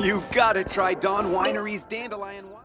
You gotta try Dawn Winery's dandelion wine.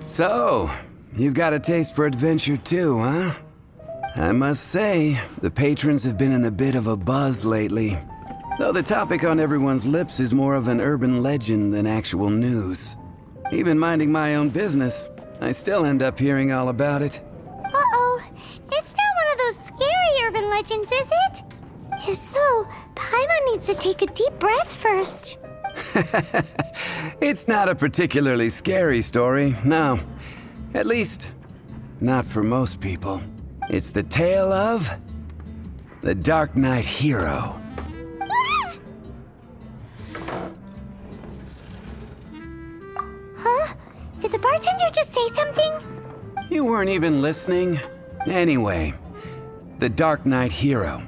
So, you've got a taste for adventure too, huh? I must say, the patrons have been in a bit of a buzz lately. Though the topic on everyone's lips is more of an urban legend than actual news. Even minding my own business, I still end up hearing all about it. Uh-oh. It's not one of those scary urban legends, is it? If so, Paimon needs to take a deep breath first. It's not a particularly scary story, no. At least, not for most people. It's the tale of the Dark Knight Hero. Huh? Did the bartender just say something? You weren't even listening? Anyway, the Dark Knight Hero.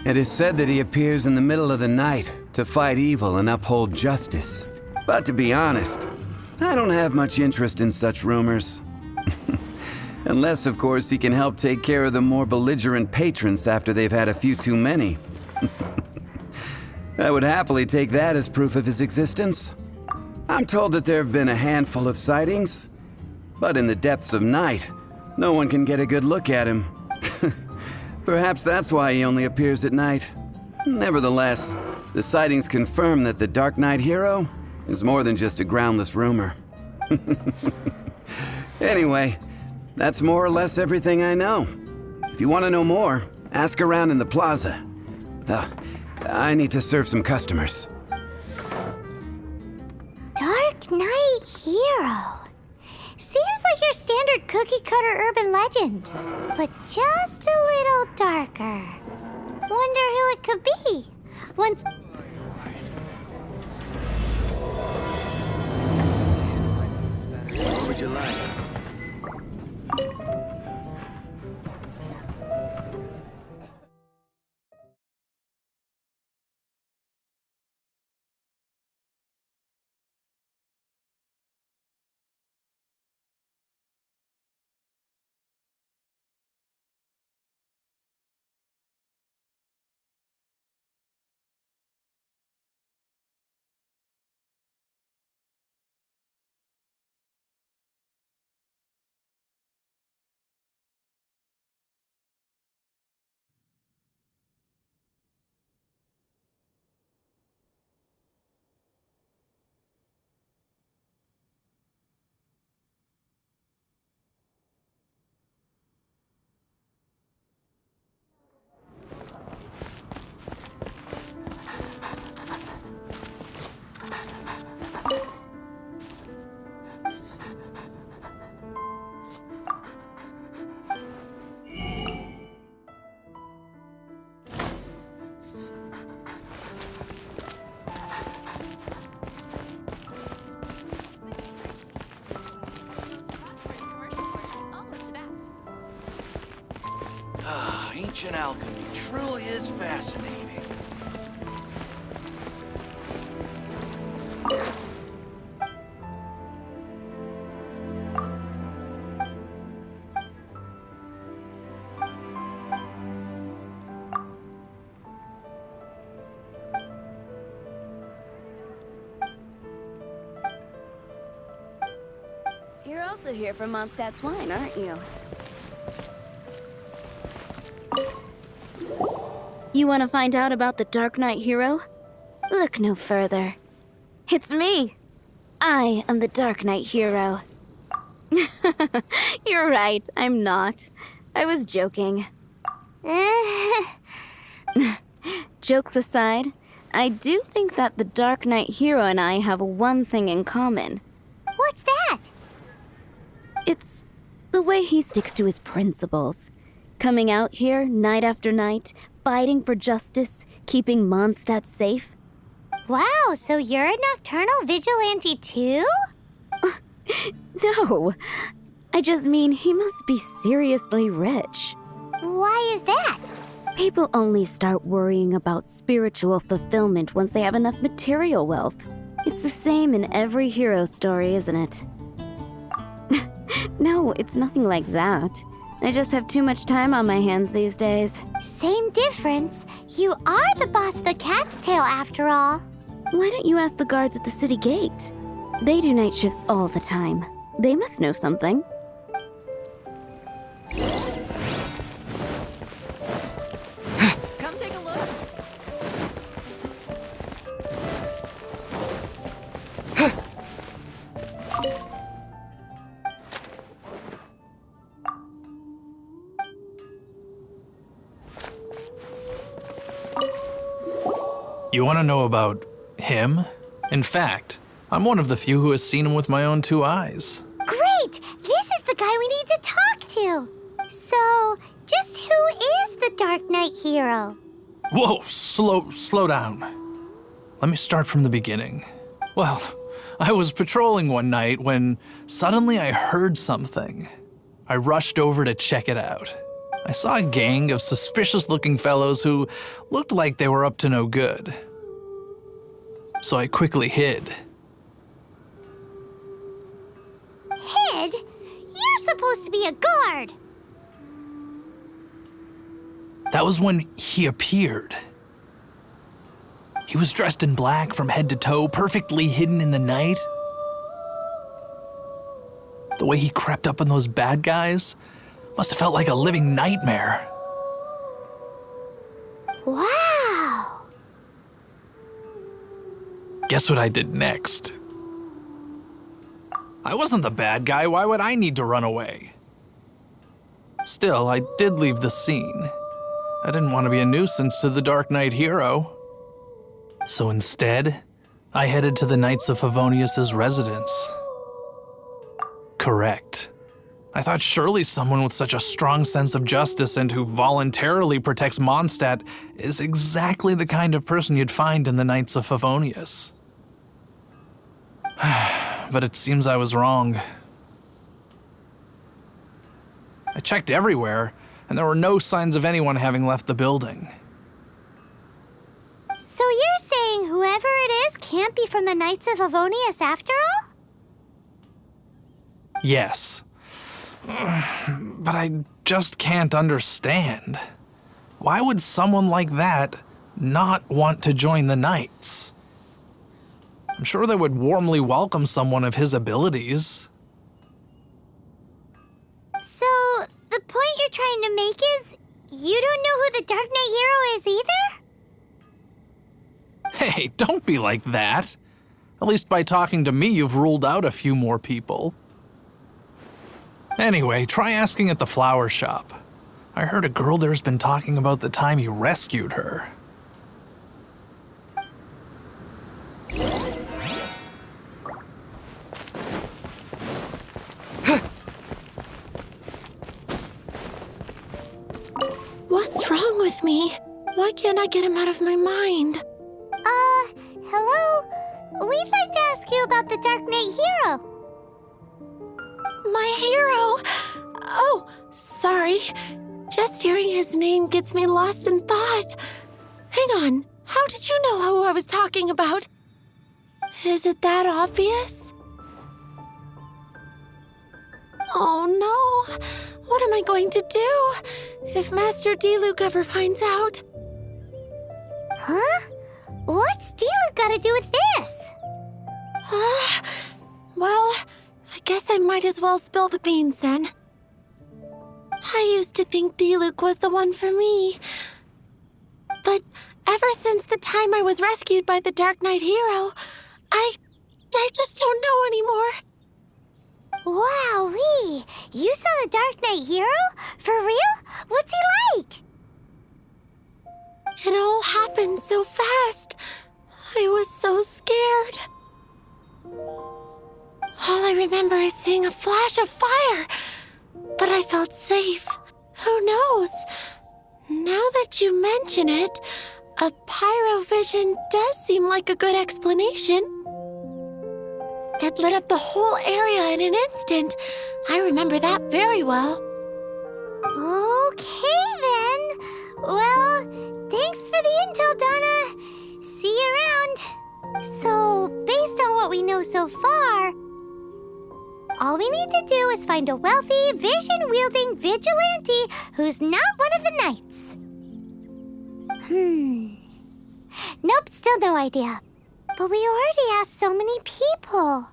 It is said that he appears in the middle of the night to fight evil and uphold justice. But to be honest, I don't have much interest in such rumors. Unless, of course, he can help take care of the more belligerent patrons after they've had a few too many. I would happily take that as proof of his existence. I'm told that there have been a handful of sightings, but in the depths of night, no one can get a good look at him. Perhaps that's why he only appears at night. Nevertheless, the sightings confirm that the Dark Knight Hero is more than just a groundless rumor. Anyway, that's more or less everything I know. If you want to know more, ask around in the plaza. I need to serve some customers. Dark Knight Hero. Seems like your standard cookie-cutter urban legend, but just a little darker. Wonder who it could be. Once... What would you like? Ancient alchemy truly is fascinating. You're also here from Mondstadt's wine, aren't you? You want to find out about the Dark Knight Hero? Look no further. It's me! I am the Dark Knight Hero. You're right, I'm not. I was joking. jokes aside, I do think that the Dark Knight hero and I have one thing in common. What's that? It's the way he sticks to his principles. Coming out here night after night, fighting for justice, keeping Mondstadt safe. Wow, so you're a nocturnal vigilante too? No, I just mean he must be seriously rich. Why is that? People only start worrying about spiritual fulfillment once they have enough material wealth. It's the same in every hero story, isn't it? No, it's nothing like that. I just have too much time on my hands these days. Same difference. You are the boss of the Cat's Tail after all. Why don't you ask the guards at the city gate? They do night shifts all the time. They must know something. Come take a look. You want to know about him? In fact, I'm one of the few who has seen him with my own 2 eyes. Great! This is the guy we need to talk to. So, just who is the Dark Knight hero? Whoa, slow down. Let me start from the beginning. Well, I was patrolling one night when suddenly I heard something. I rushed over to check it out. I saw a gang of suspicious-looking fellows who looked like they were up to no good. So I quickly hid. Hid? You're supposed to be a guard. That was when he appeared. He was dressed in black from head to toe, perfectly hidden in the night. The way he crept up on those bad guys must have felt like a living nightmare. Wow. Guess what I did next? I wasn't the bad guy. Why would I need to run away? Still, I did leave the scene. I didn't want to be a nuisance to the Dark Knight hero. So instead, I headed to the Knights of Favonius' residence. Correct. I thought surely someone with such a strong sense of justice and who voluntarily protects Mondstadt is exactly the kind of person you'd find in the Knights of Favonius. But it seems I was wrong. I checked everywhere, and there were no signs of anyone having left the building. So you're saying whoever it is can't be from the Knights of Avonius after all? Yes. But I just can't understand. Why would someone like that not want to join the Knights? I'm sure they would warmly welcome someone of his abilities. So, the point you're trying to make is you don't know who the Dark Knight hero is either? Hey, don't be like that. At least by talking to me, you've ruled out a few more people. Anyway, try asking at the flower shop. I heard a girl there's been talking about the time you rescued her. What's wrong with me? Why can't I get him out of my mind? Hello? We'd like to ask you about the Dark Knight hero. My hero! Oh, sorry. Just hearing his name gets me lost in thought. Hang on, how did you know who I was talking about? Is it that obvious? Oh no, what am I going to do if Master D-Luke ever finds out? Huh? What's D-Luke got to do with this? Well, I guess I might as well spill the beans then. I used to think D-Luke was the one for me. But ever since the time I was rescued by the Dark Knight hero, I just don't know anymore. Wowee! You saw the Dark Knight hero? For real? What's he like? It all happened so fast. I was so scared. All I remember is seeing a flash of fire, but I felt safe. Who knows? Now that you mention it, a pyrovision does seem like a good explanation. It lit up the whole area in an instant. I remember that very well. Okay, then. Well, thanks for the intel, Donna. See you around. So, based on what we know so far, all we need to do is find a wealthy, vision-wielding vigilante who's not one of the knights. Nope, still no idea. But we already asked so many people.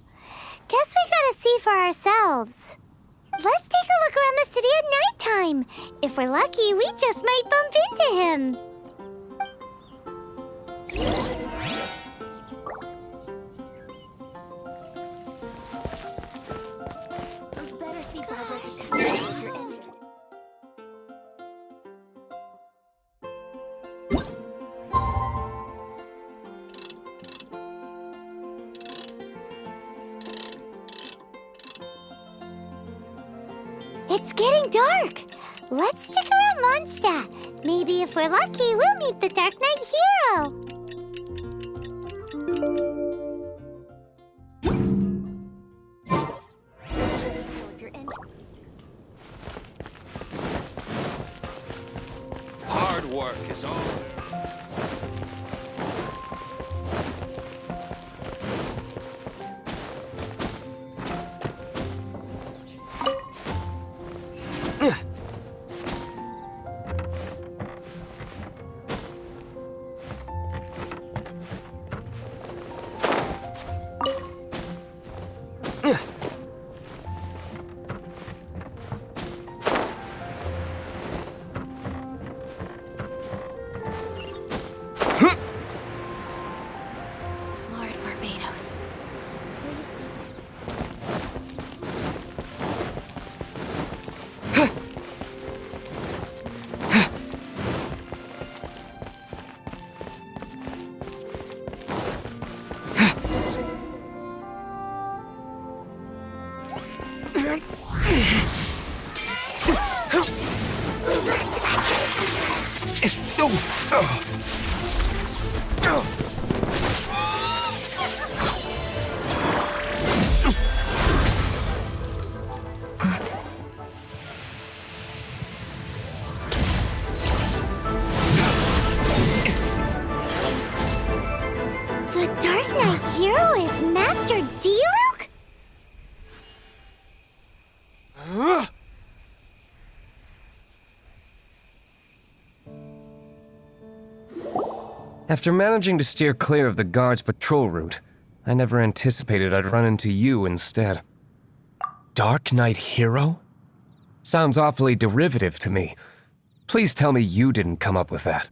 Guess we gotta see for ourselves. Let's take a look around the city at nighttime. If we're lucky, we just might bump into him. Better see if you're in. It's getting dark. Let's stick around Mondstadt. Maybe if we're lucky, we'll meet the Dark Knight hero. If you're in. Hard work is all. Lord Barbados. Please see to it. The Dark Knight hero is Master Diluc? After managing to steer clear of the guard's patrol route, I never anticipated I'd run into you instead. Dark Knight Hero? Sounds awfully derivative to me. Please tell me you didn't come up with that.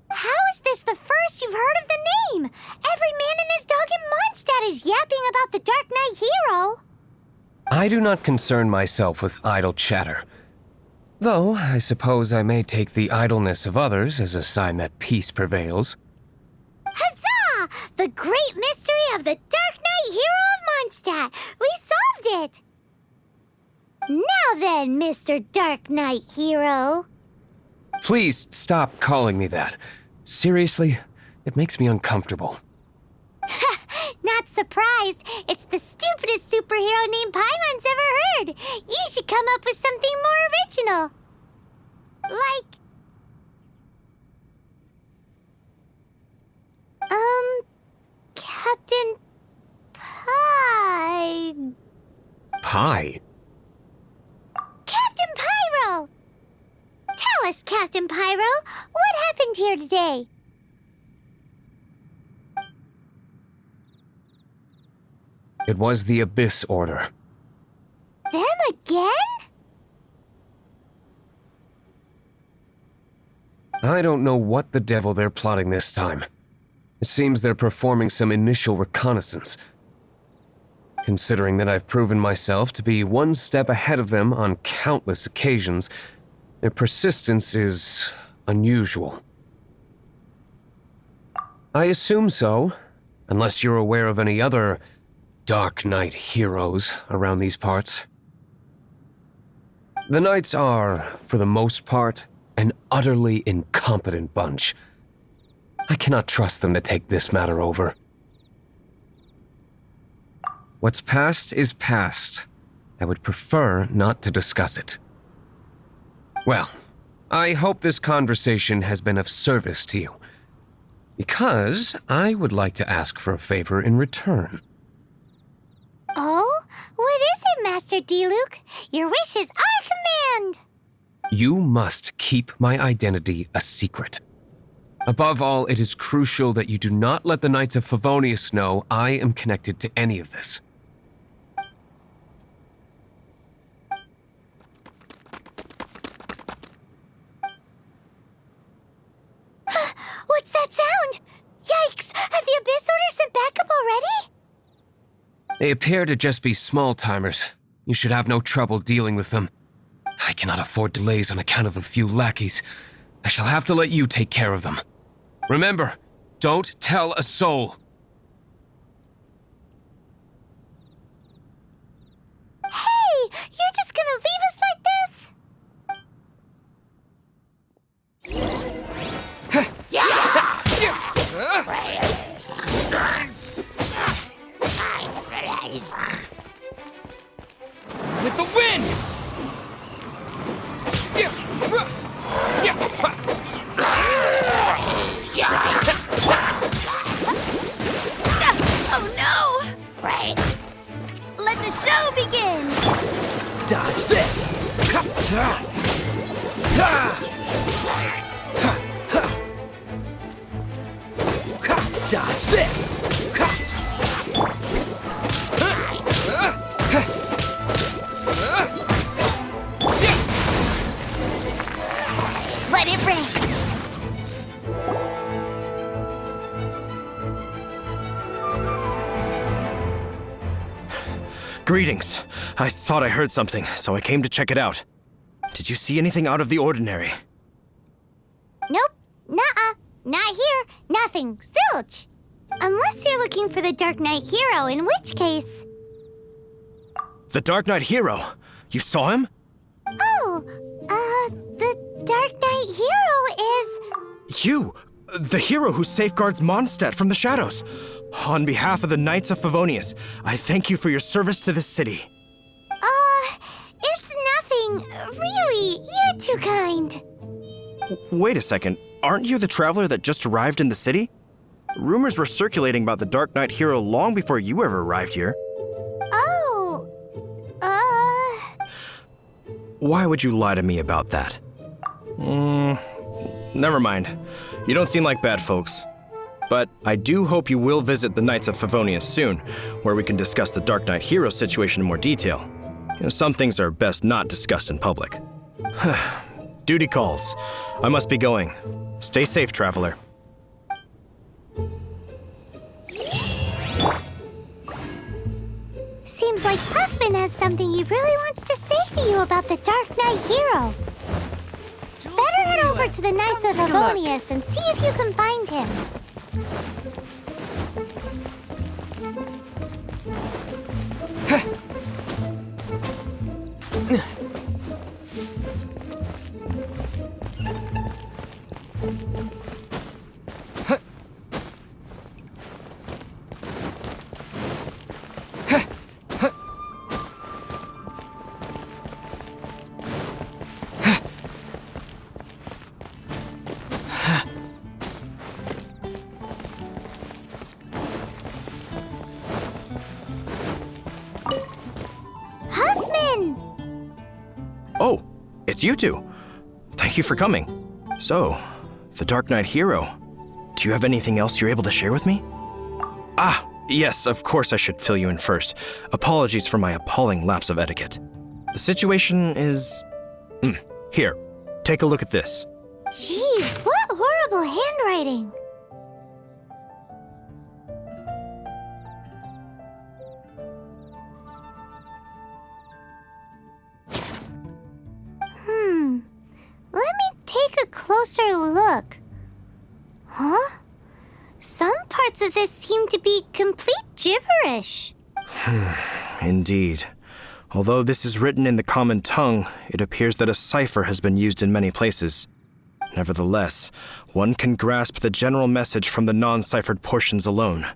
How is this the first you've heard of the name? Every man and his dog in Mondstadt is yapping about the Dark Knight hero. I do not concern myself with idle chatter. Though, I suppose I may take the idleness of others as a sign that peace prevails. Huzzah! The great mystery of the Dark Knight hero of Mondstadt. We solved it! Now then, Mr. Dark Knight hero. Please stop calling me that. Seriously, it makes me uncomfortable. Not surprised. It's the stupidest superhero name Paimon's ever heard. You should come up with something more original. Like... Captain Pie... Pie? Captain Pyro! Tell us, Captain Pyro, what happened here today? It was the Abyss Order. Them again? I don't know what the devil they're plotting this time. It seems they're performing some initial reconnaissance. Considering that I've proven myself to be one step ahead of them on countless occasions, their persistence is unusual. I assume so, unless you're aware of any other Dark Knight heroes around these parts. The Knights are, for the most part, an utterly incompetent bunch. I cannot trust them to take this matter over. What's past is past. I would prefer not to discuss it. Well, I hope this conversation has been of service to you, because I would like to ask for a favor in return. Oh? What is it, Master D-Luke? Your wish is our command! You must keep my identity a secret. Above all, it is crucial that you do not let the Knights of Favonius know I am connected to any of this. What's that sound? Yikes! Have the Abyss Order sent backup already? They appear to just be small-timers. You should have no trouble dealing with them. I cannot afford delays on account of a few lackeys. I shall have to let you take care of them. Remember, don't tell a soul. Hey! You're just gonna leave us like this? With the wind! Oh no! Let the show begin! Dodge this! Dodge this! Let it rain! Greetings. I thought I heard something, so I came to check it out. Did you see anything out of the ordinary? Nope. Nuh-uh. Not here. Nothing. Zilch. Unless you're looking for the Dark Knight hero, in which case... The Dark Knight hero? You saw him? Oh, the Dark Knight hero is... You! The hero who safeguards Mondstadt from the shadows. On behalf of the Knights of Favonius, I thank you for your service to this city. It's nothing. Really, you're too kind. Wait a second. Aren't you the traveler that just arrived in the city? Rumors were circulating about the Dark Knight hero long before you ever arrived here. Oh, Why would you lie to me about that? Never mind. You don't seem like bad folks. But I do hope you will visit the Knights of Favonius soon, where we can discuss the Dark Knight hero situation in more detail. Some things are best not discussed in public. Duty calls. I must be going. Stay safe, traveler. seems like Puffman has something he really wants to say to you about the Dark Knight hero. Better head over to the Knights of Favonius and see if you can find him. Oh, it's you two. Thank you for coming. So, the Dark Knight hero. Do you have anything else you're able to share with me? Ah, yes, of course I should fill you in first. Apologies for my appalling lapse of etiquette. The situation is... Here, take a look at this. Jeez, what horrible handwriting. Let me take a closer look. Huh? Some parts of this seem to be complete gibberish. Indeed. Although this is written in the common tongue, it appears that a cipher has been used in many places. Nevertheless, one can grasp the general message from the non-ciphered portions alone.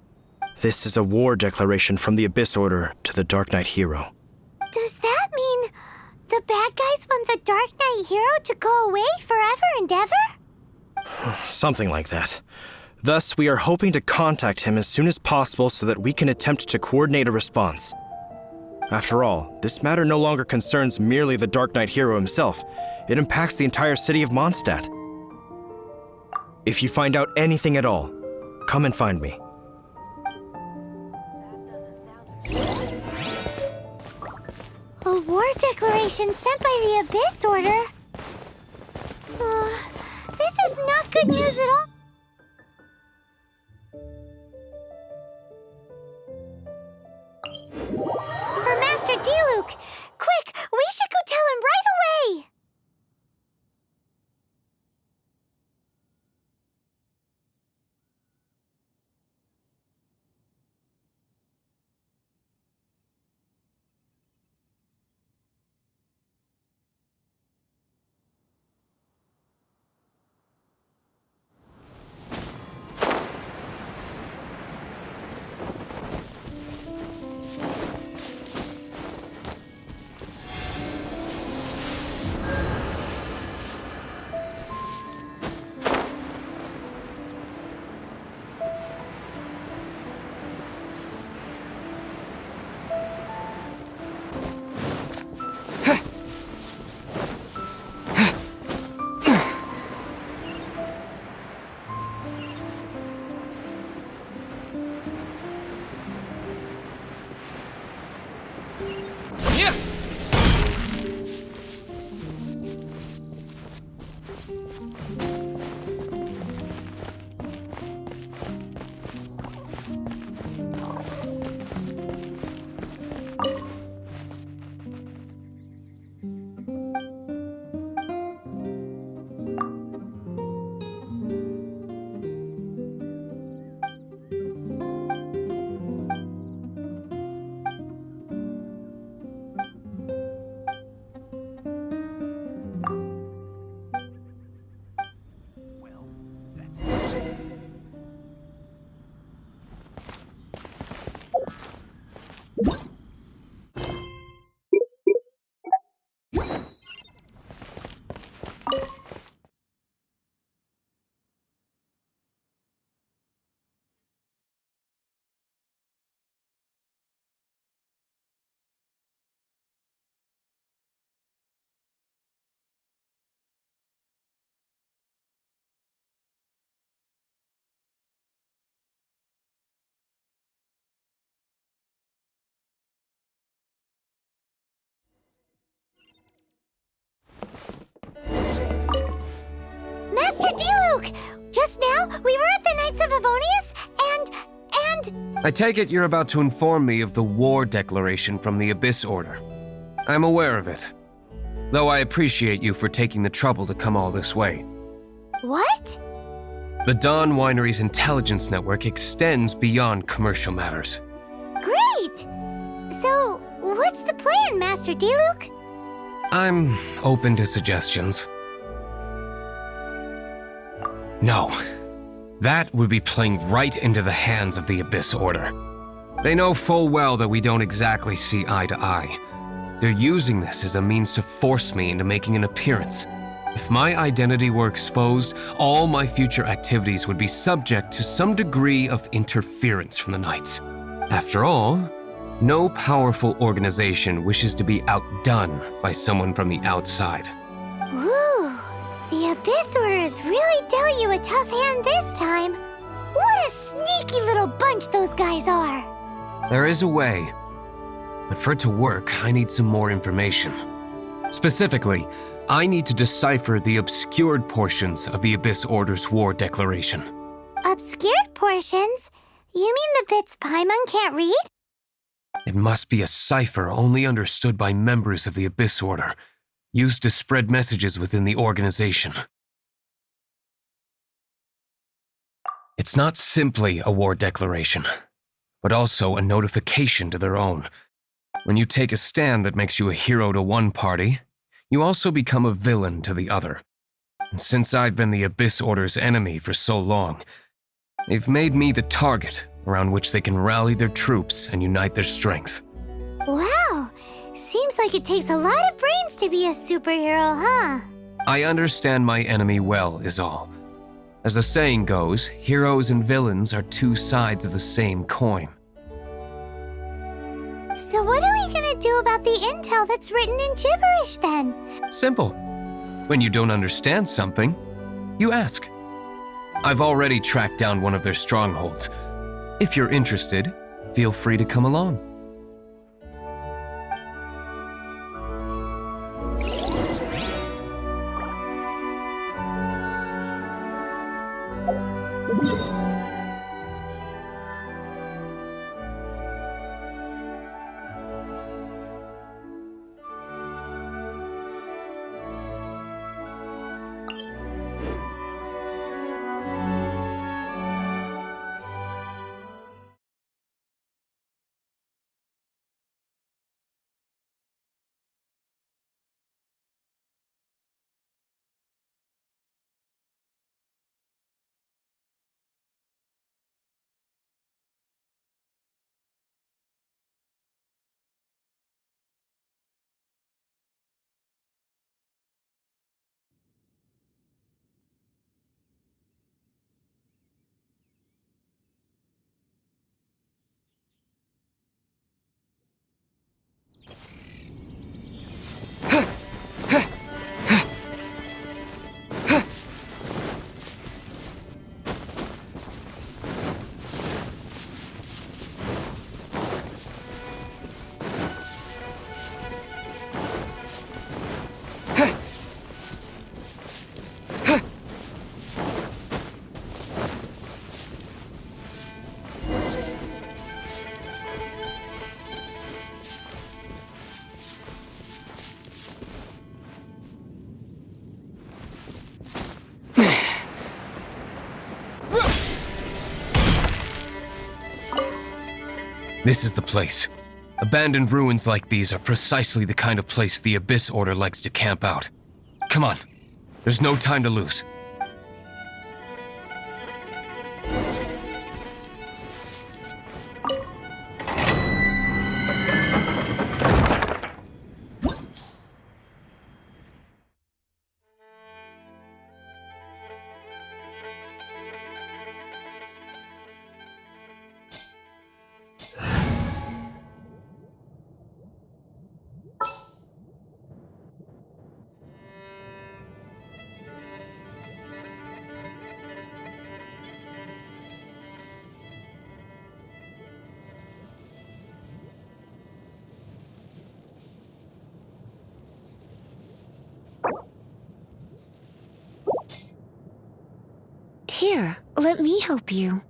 This is a war declaration from the Abyss Order to the Dark Knight Hero. Does that mean the bad guys want the Dark Knight Hero to go away forever and ever? Something like that. Thus, we are hoping to contact him as soon as possible so that we can attempt to coordinate a response. After all, this matter no longer concerns merely the Dark Knight Hero himself. It impacts the entire city of Mondstadt. If you find out anything at all, come and find me. A war declaration sent by the Abyss Order? This is not good news at all. For Master Diluc! Quick, we should go tell him right away! Master Diluc! Just now, we were at the Knights of Avonius, and... I take it you're about to inform me of the war declaration from the Abyss Order. I'm aware of it, though I appreciate you for taking the trouble to come all this way. What? The Dawn Winery's intelligence network extends beyond commercial matters. Great! So, what's the plan, Master Diluc? I'm open to suggestions. No. That would be playing right into the hands of the Abyss Order. They know full well that we don't exactly see eye to eye. They're using this as a means to force me into making an appearance. If my identity were exposed, all my future activities would be subject to some degree of interference from the Knights. After all, no powerful organization wishes to be outdone by someone from the outside. Woo! The Abyss Order has really dealt you a tough hand this time. What a sneaky little bunch those guys are! There is a way, but for it to work, I need some more information. Specifically, I need to decipher the obscured portions of the Abyss Order's war declaration. Obscured portions? You mean the bits Paimon can't read? It must be a cipher only understood by members of the Abyss Order, used to spread messages within the organization. It's not simply a war declaration, but also a notification to their own. When you take a stand that makes you a hero to one party, you also become a villain to the other. And since I've been the Abyss Order's enemy for so long, they've made me the target around which they can rally their troops and unite their strength. Wow, seems like it takes a lot of brains to be a superhero, huh? I understand my enemy well, is all. As the saying goes, heroes and villains are two sides of the same coin. So what are we gonna do about the intel that's written in gibberish then? Simple. When you don't understand something, you ask. I've already tracked down one of their strongholds. If you're interested, feel free to come along. This is the place. Abandoned ruins like these are precisely the kind of place the Abyss Order likes to camp out. Come on, there's no time to lose. Here, let me help you.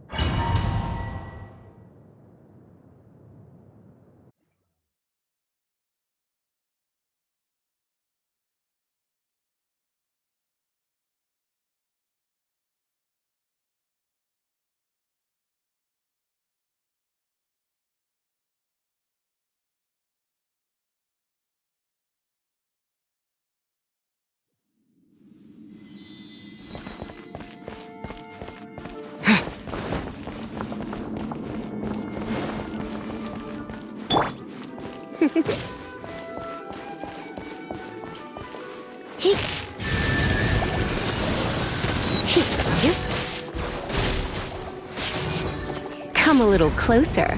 Come a little closer.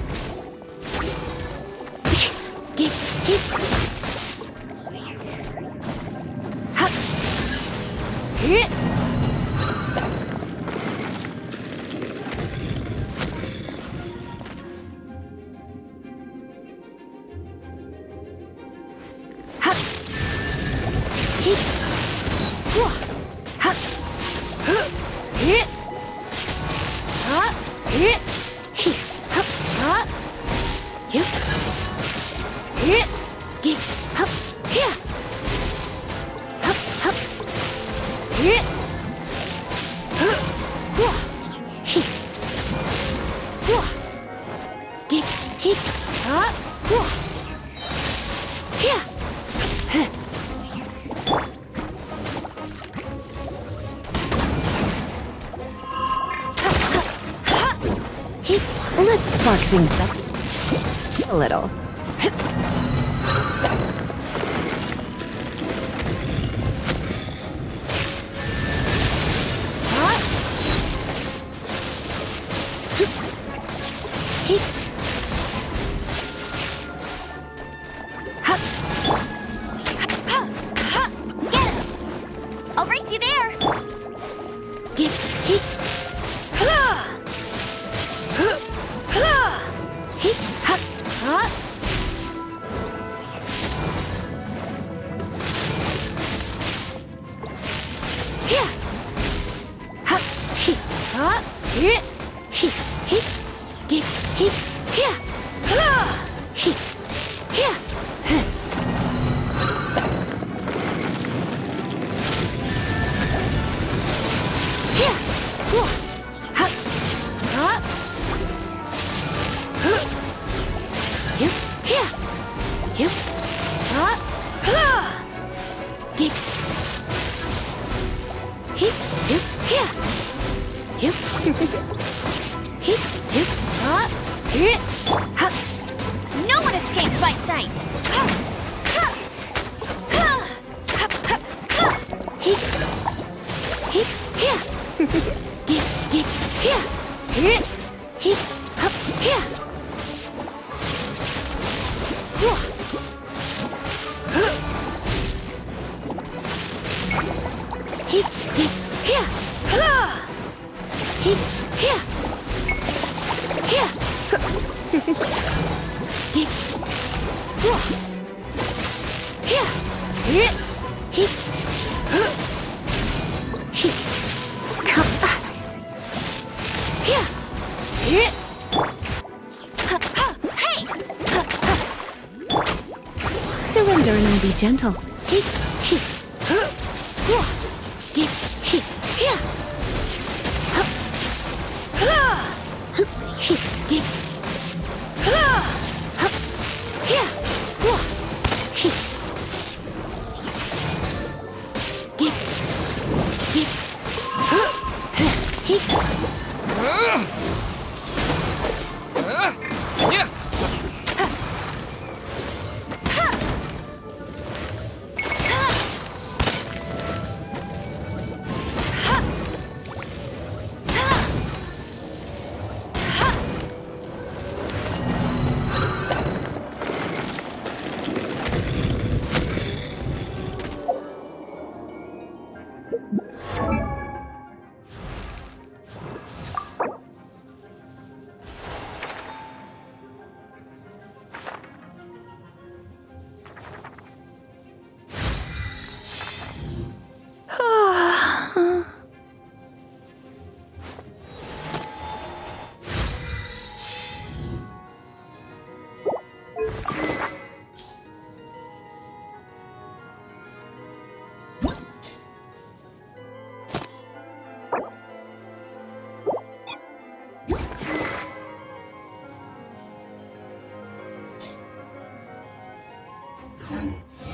spark things up a little. I'll race you there. No one escapes my sights. Surrender and I'll be gentle.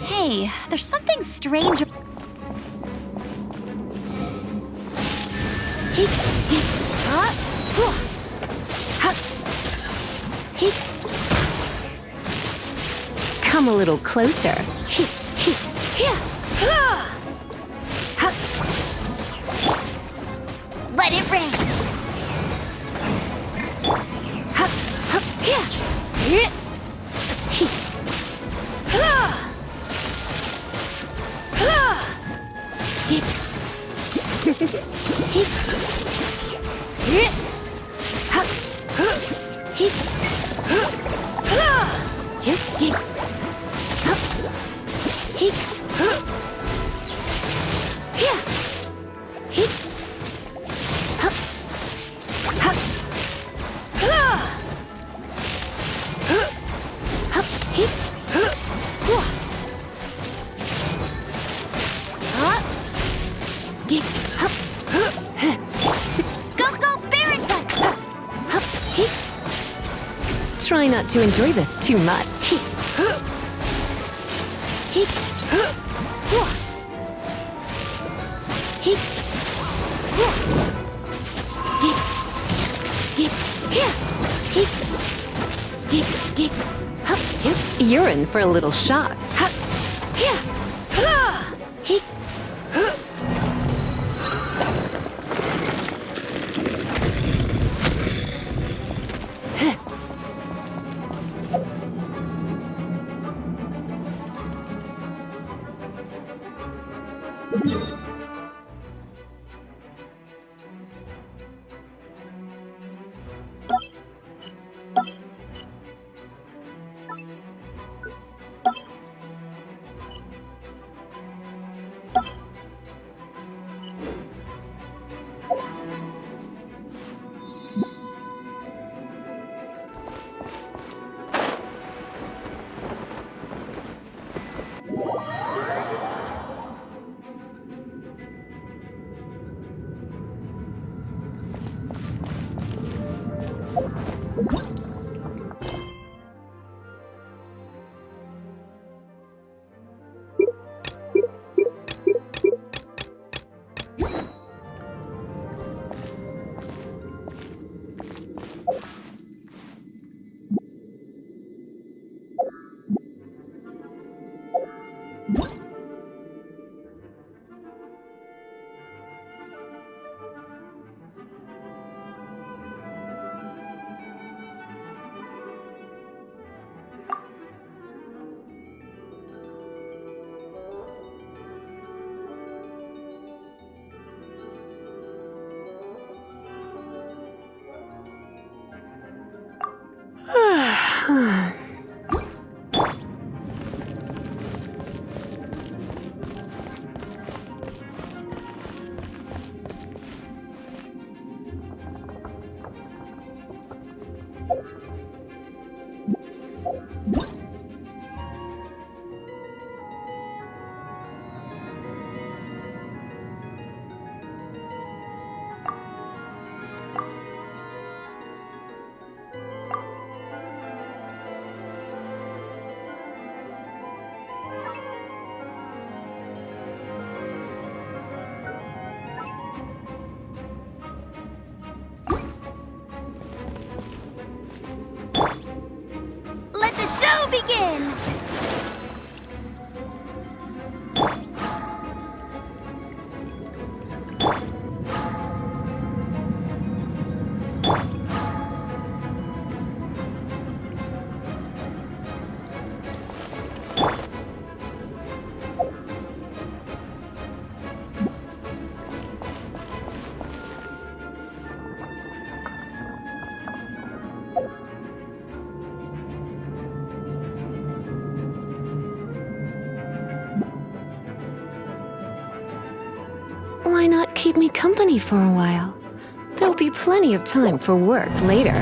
Hey, there's something strange. Come a little closer. Let it rain. Try not to enjoy this too much. You're in for a little shock. Let the show begin! Why not keep me company for a while? There'll be plenty of time for work later.